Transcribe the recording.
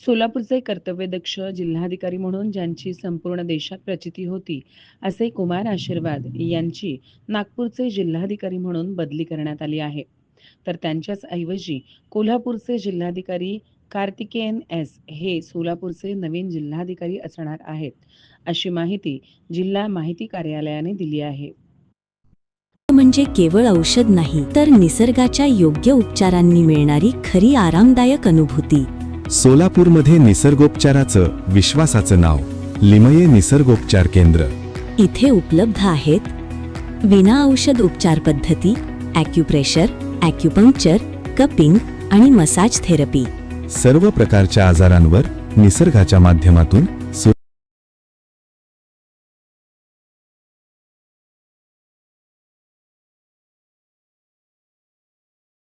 सोलापूरचे कर्तव्यदक्ष जिल्हाधिकारी म्हणून ज्यांची संपूर्ण देशात प्रचिती होती, असे कुमार आशीर्वाद यांची नागपूरचे जिल्हाधिकारी म्हणून बदली करण्यात आली आहे. तर त्यांच्याच ऐवजी कोल्हापूरचे जिल्हाधिकारी कार्तिकेयन एस हे सोलापूरचे नवीन जिल्हाधिकारी असणार आहेत, अशी माहिती जिल्हा माहिती कार्यालयाने दिली आहे. म्हणजे केवळ औषध नाही, तर निसर्गाच्या योग्य उपचारांनी मिळणारी खरी आरामदायक अनुभूती. सोलापूरमध्ये निसर्गोपचाराचं विश्वासाचं नाव लिमये निसर्गोपचार केंद्र. इथे उपलब्ध आहेत विना औषध उपचार पद्धती, ॲक्युप्रेशर, ॲक्युपंक्चर, कपिंग आणि मसाज थेरपी. सर्व प्रकारच्या आजारांवर निसर्गाच्या माध्यमातून